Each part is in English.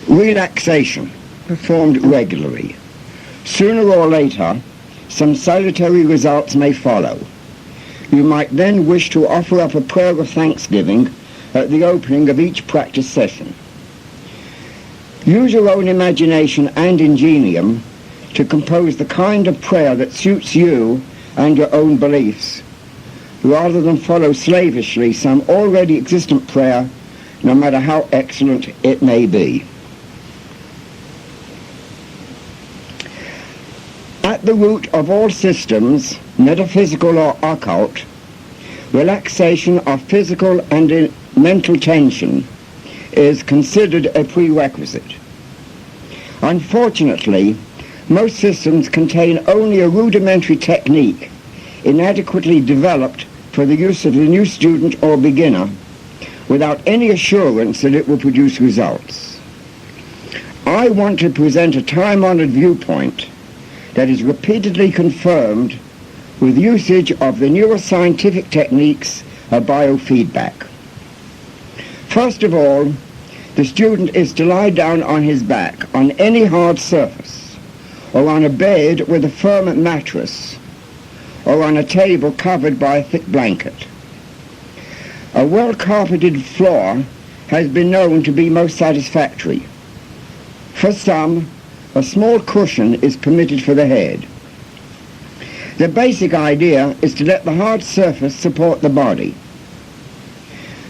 Relaxation, performed regularly. Sooner or later, some salutary results may follow. You might then wish to offer up a prayer of thanksgiving at the opening of each practice session. Use your own imagination and ingenium to compose the kind of prayer that suits you and your own beliefs, rather than follow slavishly some already existent prayer, no matter how excellent it may be. At the root of all systems, metaphysical or occult, relaxation of physical and mental tension is considered a prerequisite. Unfortunately, most systems contain only a rudimentary technique inadequately developed for the use of the new student or beginner, without any assurance that it will produce results. I want to present a time-honored viewpoint that is repeatedly confirmed with usage of the neuroscientific techniques of biofeedback. First of all, the student is to lie down on his back on any hard surface, or on a bed with a firm mattress, or on a table covered by a thick blanket. A well-carpeted floor has been known to be most satisfactory. For some, a small cushion is permitted for the head. The basic idea is to let the hard surface support the body.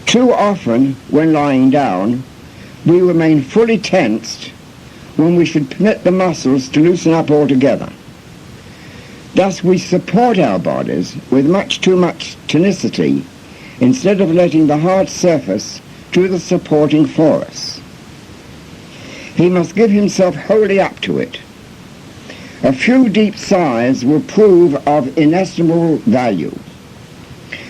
Too often, when lying down, we remain fully tensed when we should permit the muscles to loosen up altogether. Thus we support our bodies with much too much tonicity instead of letting the hard surface do the supporting for us. He must give himself wholly up to it. A few deep sighs will prove of inestimable value.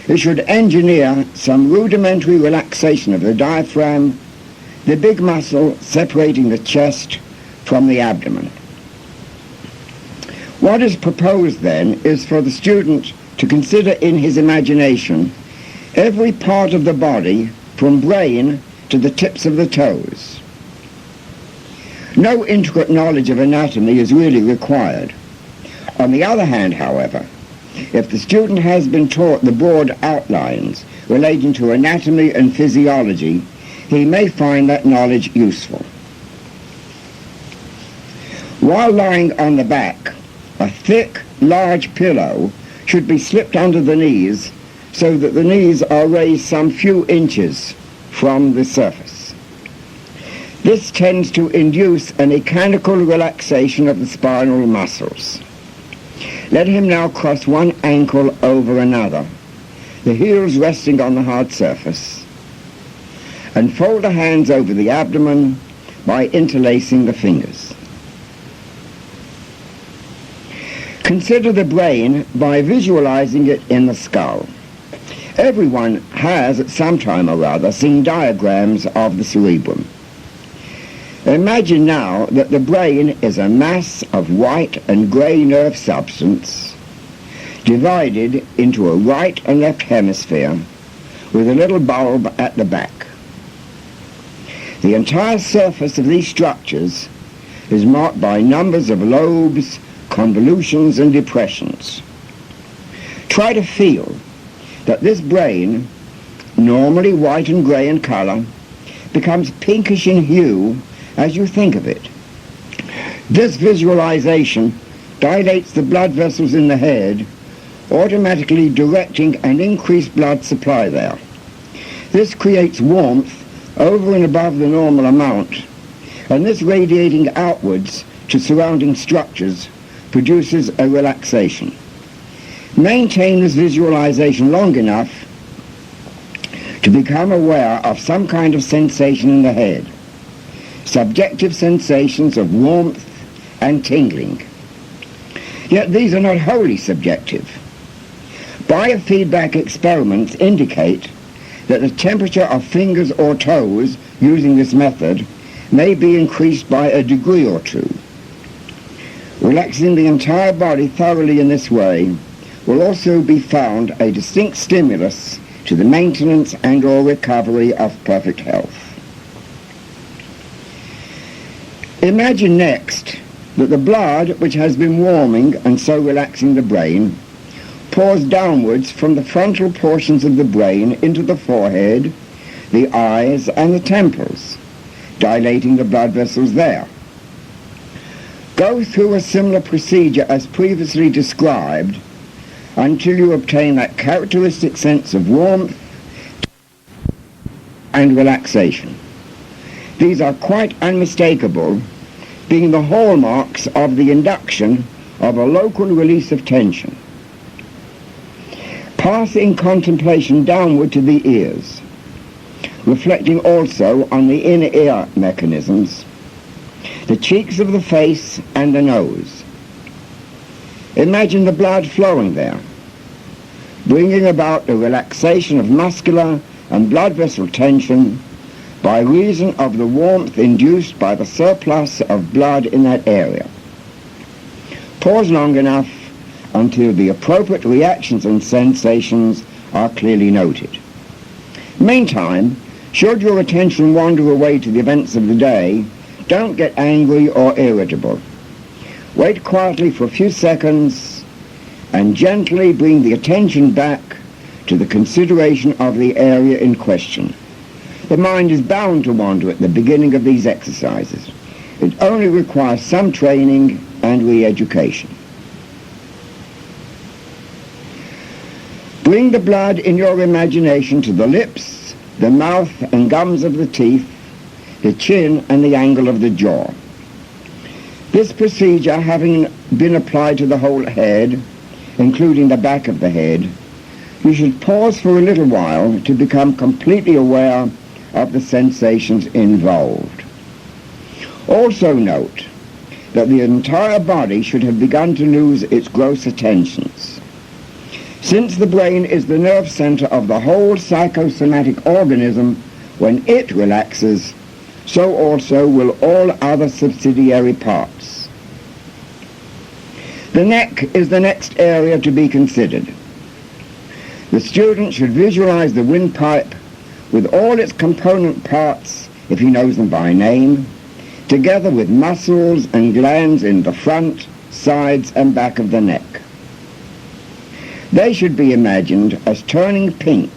It should engineer some rudimentary relaxation of the diaphragm, the big muscle separating the chest from the abdomen. What is proposed then is for the student to consider in his imagination every part of the body from brain to the tips of the toes. No intricate knowledge of anatomy is really required. On the other hand, however, if the student has been taught the broad outlines relating to anatomy and physiology, he may find that knowledge useful. While lying on the back, a thick, large pillow should be slipped under the knees so that the knees are raised some few inches from the surface. This tends to induce a mechanical relaxation of the spinal muscles. Let him now cross one ankle over another, the heels resting on the hard surface, and fold the hands over the abdomen by interlacing the fingers. Consider the brain by visualizing it in the skull. Everyone has at some time or other seen diagrams of the cerebrum. Imagine now that the brain is a mass of white and grey nerve substance divided into a right and left hemisphere with a little bulb at the back. The entire surface of these structures is marked by numbers of lobes, convolutions and depressions. Try to feel that this brain, normally white and grey in color, becomes pinkish in hue as you think of it. This visualization dilates the blood vessels in the head, automatically directing an increased blood supply there. This creates warmth over and above the normal amount, and this radiating outwards to surrounding structures produces a relaxation. Maintain this visualization long enough to become aware of some kind of sensation in the head, subjective sensations of warmth and tingling. Yet these are not wholly subjective. Biofeedback experiments indicate that the temperature of fingers or toes using this method may be increased by a degree or two. Relaxing the entire body thoroughly in this way will also be found a distinct stimulus to the maintenance and or recovery of perfect health. Imagine next that the blood, which has been warming and so relaxing the brain, pours downwards from the frontal portions of the brain into the forehead, the eyes, and the temples, dilating the blood vessels there. Go through a similar procedure as previously described until you obtain that characteristic sense of warmth and relaxation. These are quite unmistakable, being the hallmarks of the induction of a local release of tension. Pass in contemplation downward to the ears, reflecting also on the inner ear mechanisms, the cheeks of the face and the nose. Imagine the blood flowing there, bringing about a relaxation of muscular and blood vessel tension by reason of the warmth induced by the surplus of blood in that area. Pause long enough until the appropriate reactions and sensations are clearly noted. Meantime, should your attention wander away to the events of the day, don't get angry or irritable. Wait quietly for a few seconds and gently bring the attention back to the consideration of the area in question. The mind is bound to wander at the beginning of these exercises. It only requires some training and re-education. Bring the blood in your imagination to the lips, the mouth and gums of the teeth, the chin and the angle of the jaw. This procedure having been applied to the whole head, including the back of the head, you should pause for a little while to become completely aware of the sensations involved. Also note that the entire body should have begun to lose its grosser tensions. Since the brain is the nerve center of the whole psychosomatic organism, when it relaxes, so also will all other subsidiary parts. The neck is the next area to be considered. The student should visualize the windpipe with all its component parts, if he knows them by name, together with muscles and glands in the front, sides, and back of the neck. They should be imagined as turning pink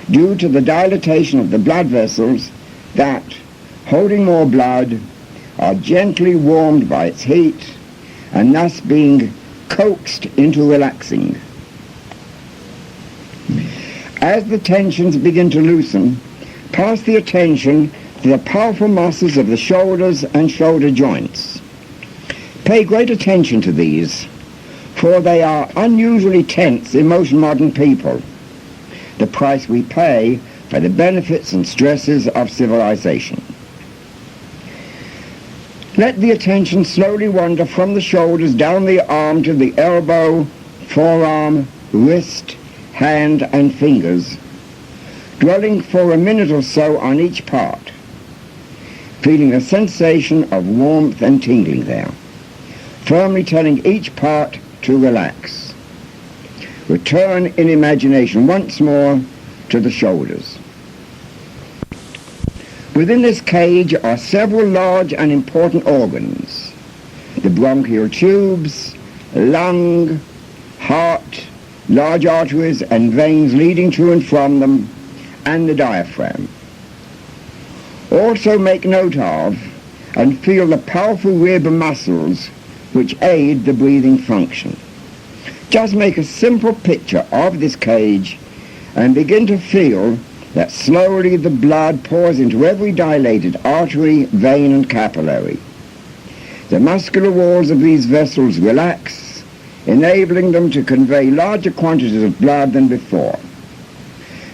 due to the dilatation of the blood vessels that, holding more blood, are gently warmed by its heat and thus being coaxed into relaxing. As the tensions begin to loosen, pass the attention to the powerful muscles of the shoulders and shoulder joints. Pay great attention to these, for they are unusually tense in most modern people, the price we pay for the benefits and stresses of civilization. Let the attention slowly wander from the shoulders down the arm to the elbow, forearm, wrist, hand and fingers, dwelling for a minute or so on each part, feeling a sensation of warmth and tingling there, firmly telling each part to relax. Return in imagination once more to the shoulders. Within this cage are several large and important organs: the bronchial tubes, lung, heart, large arteries and veins leading to and from them, and the diaphragm. Also make note of and feel the powerful rib muscles which aid the breathing function. Just make a simple picture of this cage and begin to feel that slowly the blood pours into every dilated artery, vein and capillary. The muscular walls of these vessels relax, enabling them to convey larger quantities of blood than before.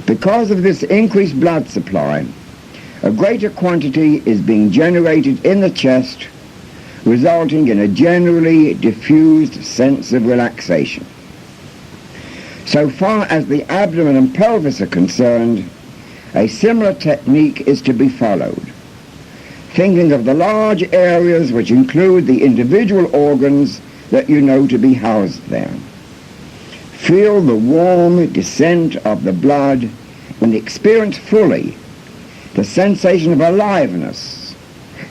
Because of this increased blood supply, a greater quantity is being generated in the chest, resulting in a generally diffused sense of relaxation. So far as the abdomen and pelvis are concerned, a similar technique is to be followed, thinking of the large areas which include the individual organs that you know to be housed there. Feel the warm descent of the blood and experience fully the sensation of aliveness,